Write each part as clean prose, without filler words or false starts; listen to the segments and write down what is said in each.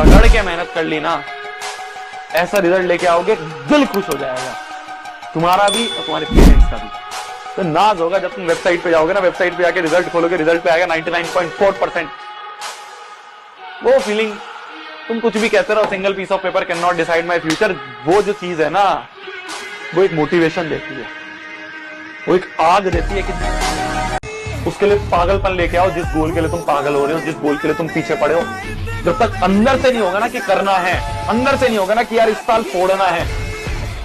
रगड़ के मेहनत कर ली ना, ऐसा रिजल्ट लेके आओगे दिल खुश हो जाएगा, तुम्हारा भी और तुम्हारे पेरेंट्स का भी। तो नाज होगा जब तुम वेबसाइट पे जाओगे ना, वेबसाइट पे जाके रिजल्ट खोलोगे, रिजल्ट पे आएगा 99.4%। वो फीलिंग, तुम कुछ भी कहते रहो, single piece of paper can not decide my future, वो जो चीज है ना, वो एक मोटिवेशन देती है, वो एक आग देती है कि उसके लिए पागलपन लेके आओ, जिस गोल के लिए तुम पागल हो रहे हो, जिस गोल के लिए तुम पीछे पड़े हो। जब तक अंदर से नहीं होगा ना कि करना है, अंदर से नहीं होगा ना कि यार इस साल फोड़ना है,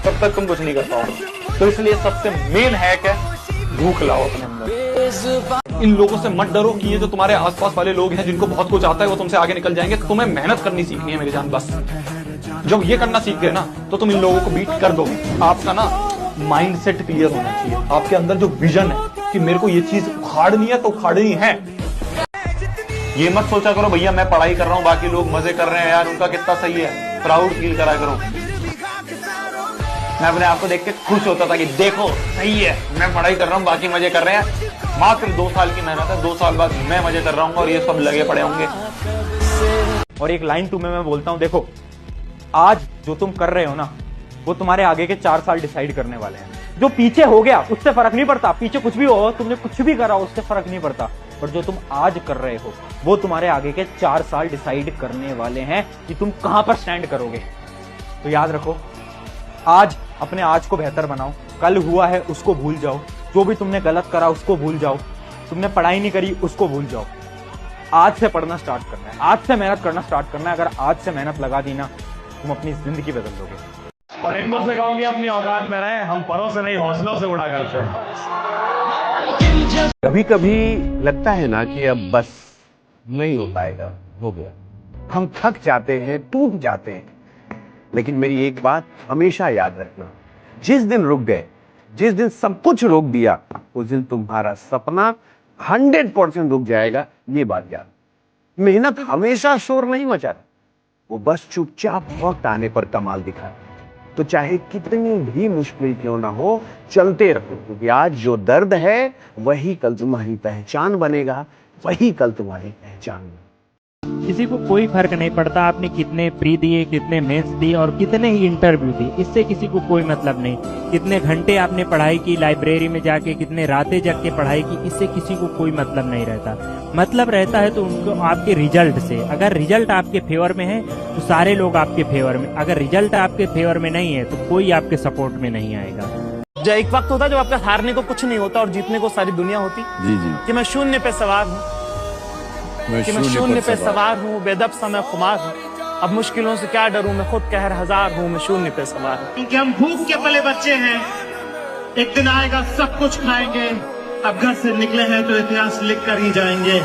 तब तक तुम कुछ नहीं कर पाओगे। तो इसलिए सबसे मेन हैक है भूख लाओ अपने अंदर। इन लोगों से मत डरो कि ये जो तुम्हारे आसपास वाले लोग हैं जिनको बहुत कुछ आता है वो तुमसे आगे निकल जाएंगे। तुम्हें मेहनत करनी सीखनी है मेरी जान, बस जब ये करना सीख गए ना तो तुम इन लोगों को बीट कर दोगे। आपका ना माइंडसेट क्लियर होना चाहिए, आपके अंदर जो विजन है कि मेरे को ये चीज उखाड़नी है तो उखाड़नी है। ये मत सोचा करो भैया मैं पढ़ाई कर रहा हूँ बाकी लोग मजे कर रहे हैं यार उनका कितना सही है, प्राउड फील करा करो। मैं अपने आप को देख के खुश होता था कि देखो सही है, मैं पढ़ाई कर रहा हूँ बाकी मजे कर रहे हैं, मात्र 2 साल की मेहनत है, 2 साल बाद मैं मजे कर रहा हूँ और ये सब लगे पड़े होंगे। और एक लाइन तुम्हें मैं बोलता हूँ, देखो आज जो तुम कर रहे हो ना वो तुम्हारे आगे के 4 साल डिसाइड करने वाले हैं। जो पीछे हो गया उससे फर्क नहीं पड़ता, पीछे कुछ भी हो, तुमने कुछ भी करा उससे फर्क नहीं पड़ता, पर जो तुम आज कर रहे हो वो तुम्हारे आगे के 4 साल डिसाइड करने वाले हैं कि तुम कहां पर स्टैंड करोगे। तो याद रखो, आज अपने आज को बेहतर बनाओ, कल हुआ है उसको भूल जाओ, जो भी तुमने गलत करा उसको भूल जाओ, तुमने पढ़ाई नहीं करी उसको भूल जाओ। आज से पढ़ना स्टार्ट करना है, आज से मेहनत करना स्टार्ट करना है। अगर आज से मेहनत लगा दी ना, तुम अपनी जिंदगी बदल दोगे। और एक बार से कहूंगी अपनी औकात में रहे, हम परों से नहीं हौसलों से उड़ा करते हैं। कभी कभी लगता है ना कि अब बस नहीं हो पाएगा, हो गया, हम थक जाते हैं, टूट जाते हैं। लेकिन मेरी एक बात हमेशा याद रखना, जिस दिन रुक गए, जिस दिन सब कुछ रोक दिया, उस दिन तुम्हारा सपना 100% रुक जाएगा। ये बात याद। मेहनत हमेशा शोर नहीं मचाती, वो बस चुपचाप वक्त आने पर कमाल दिखाती। तो चाहे कितनी भी मुश्किल क्यों ना हो, चलते रहो, क्योंकि आज जो दर्द है वही कल तुम्हारी पहचान बनेगा, वही कल तुम्हारी पहचान। किसी को कोई फर्क नहीं पड़ता आपने कितने प्री दिए, कितने मेंस दिए और कितने ही इंटरव्यू दिए, इससे किसी को कोई मतलब नहीं। कितने घंटे आपने पढ़ाई की लाइब्रेरी में जाके, कितने रातें जग के पढ़ाई की, इससे किसी को कोई मतलब नहीं रहता। मतलब रहता है तो उनको आपके रिजल्ट से। अगर रिजल्ट आपके फेवर में है तो सारे लोग आपके फेवर में, अगर रिजल्ट आपके फेवर में नहीं है तो कोई आपके सपोर्ट में नहीं आएगा। जो एक वक्त होता है जब आपका हारने को कुछ नहीं होता और जीतने को सारी दुनिया होती। जी जी, कि मैं शून्य पे सवार हूँ, कि मैं शून्य पे सवार हूँ, बेदब सा मैं खुमार हूँ, अब मुश्किलों से क्या डरूं, मैं खुद कहर हजार हूँ, मैं शून्य पे सवार हूँ। क्योंकि हम भूख के पले बच्चे हैं, एक दिन आएगा सब कुछ खाएंगे, अब घर से निकले हैं तो इतिहास लिख कर ही जाएंगे।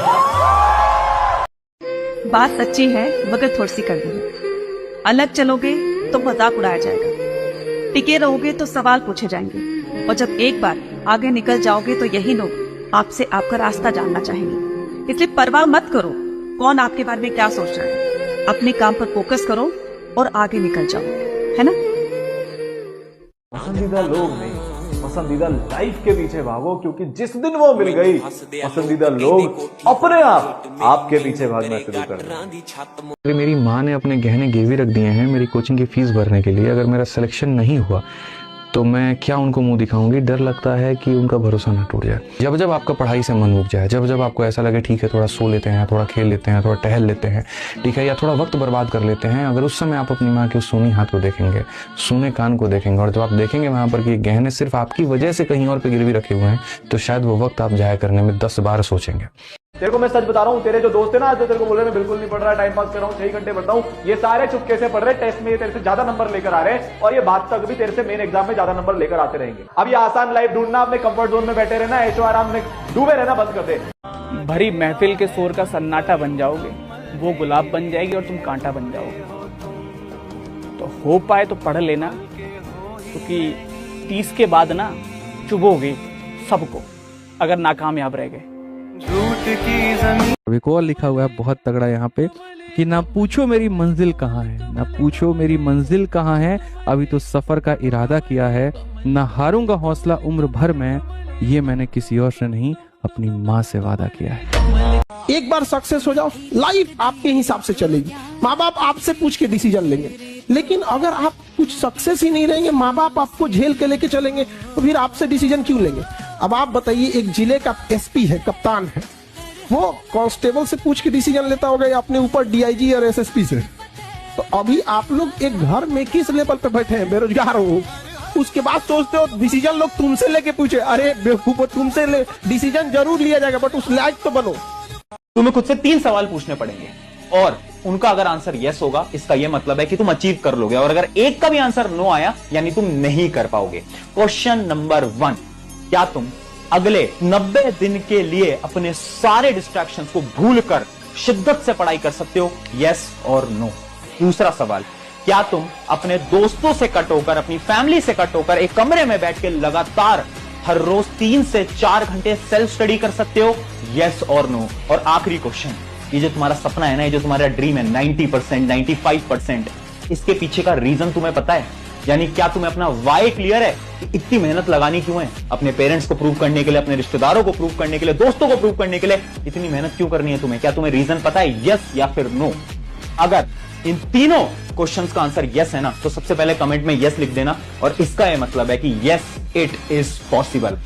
बात सच्ची है मगर थोड़ी सी कड़वी है। अलग चलोगे तो मजाक उड़ाया जाएगा, टिके रहोगे तो सवाल पूछे जाएंगे, और जब एक बार आगे निकल जाओगे तो यही लोग आपसे आपका रास्ता जानना चाहेंगे। इसलिए परवाह मत करो कौन आपके बारे में क्या सोच रहा है, अपने काम पर फोकस करो और आगे निकल जाओ, है ना। पसंदीदा लोग नहीं, पसंदीदा लाइफ के पीछे भागो, क्योंकि जिस दिन वो मिल गई पसंदीदा लोग अपने आप आपके पीछे भागना शुरू कर देंगे। मेरी माँ ने अपने गहने गिरवी रख दिए हैं मेरी कोचिंग की फीस भरने के लिए। अगर मेरा सिलेक्शन नहीं हुआ तो मैं क्या उनको मुंह दिखाऊंगी। डर लगता है कि उनका भरोसा ना टूट जाए। जब जब आपका पढ़ाई से मन उब जाए, जब जब आपको ऐसा लगे ठीक है थोड़ा सो लेते हैं, थोड़ा खेल लेते हैं, थोड़ा टहल लेते हैं, ठीक है, या थोड़ा वक्त बर्बाद कर लेते हैं, अगर उस समय आप अपनी माँ के उस सूनी हाथ को देखेंगे, सूने कान को देखेंगे, और जब आप देखेंगे वहां पर कि गहने सिर्फ आपकी वजह से कहीं और पे गिरवी रखे हुए हैं, तो शायद वो वक्त आप जाया करने में 10 बार सोचेंगे। तेरे को मैं सच बता रहा हूँ, तेरे जो दोस्त है ना आज जो तेरे को बोल रहे मैं बिल्कुल नहीं पढ़ रहा, टाइम पास कर रहा हूँ, 6 घंटे पढ़ता हूँ, ये सारे चुपके से पढ़ रहे, टेस्ट में ये तेरे से ज्यादा नंबर लेकर आ रहे हैं, और ये बात तक भी तेरे से मेन एग्जाम में ज्यादा नंबर लेकर आते रहेंगे। अब ये आसान लाइफ ढूंढना, अपने कंफर्ट जोन में बैठे रहना, ऐशो आराम में डूबे रहना बंद कर दे। भरी महफिल के शोर का सन्नाटा बन जाओगे, वो गुलाब बन जाएगी और तुम कांटा बन जाओगे। तो हो पाए तो पढ़ लेना, क्योंकि 30 के बाद ना चुभोगे सबको अगर नाकामयाब रह गए। एक और लिखा हुआ है बहुत तगड़ा यहाँ पे कि ना पूछो मेरी मंजिल कहाँ है, ना पूछो मेरी मंजिल कहाँ है, अभी तो सफर का इरादा किया है, ना हारूंगा हौसला उम्र भर में, ये मैंने किसी और से नहीं अपनी माँ से वादा किया है। एक बार सक्सेस हो जाओ, लाइफ आपके हिसाब से चलेगी। माँ बाप आपसे पूछ के डिसीजन लेंगे, लेकिन अगर आप कुछ सक्सेस ही नहीं रहेंगे, माँ बाप आपको झेल के लेके चलेंगे, तो फिर आपसे डिसीजन क्यों लेंगे? अब आप बताइए, एक जिले का एसपी है, कप्तान है, वो कांस्टेबल से पूछ के डिसीजन लेता होगा या अपने ऊपर डीआईजी और एसएसपी से? तो अभी आप लोग एक घर में किस लेवल पे बैठे हैं, बेरोजगार हो, उसके बाद सोचते हो डिसीजन लोग तुमसे लेके पूछे। अरे बेवकूफो, तुमसे डिसीजन जरूर लिया जाएगा, बट उस लायक तो बनो। तुम्हें खुद से 3 सवाल पूछने पड़ेंगे और उनका अगर आंसर यस होगा, इसका यह मतलब है कि तुम अचीव कर लोगे, और अगर एक का भी आंसर नो आया यानी तुम नहीं कर पाओगे। क्वेश्चन नंबर 1, क्या तुम अगले 90 दिन के लिए अपने सारे डिस्ट्रैक्शंस को भूलकर शिद्दत से पढ़ाई कर सकते हो? यस और नो। दूसरा सवाल, क्या तुम अपने दोस्तों से कट होकर, अपनी फैमिली से कट होकर एक कमरे में बैठ के लगातार हर रोज 3 से 4 घंटे सेल्फ स्टडी कर सकते हो? यस और नो। और आखिरी क्वेश्चन, ये जो तुम्हारा सपना है ना, ये जो तुम्हारा ड्रीम है 90%, 95%, इसके पीछे का रीजन तुम्हें पता है? यानी क्या तुम्हें अपना वाई क्लियर है कि इतनी मेहनत लगानी क्यों है? अपने पेरेंट्स को प्रूव करने के लिए, अपने रिश्तेदारों को प्रूव करने के लिए, दोस्तों को प्रूव करने के लिए इतनी मेहनत क्यों करनी है तुम्हें? क्या तुम्हें रीजन पता है, यस या फिर नो? अगर इन तीनों क्वेश्चंस का आंसर यस है ना, तो सबसे पहले कमेंट में यस लिख देना, और इसका यह मतलब है कि यस इट इज पॉसिबल।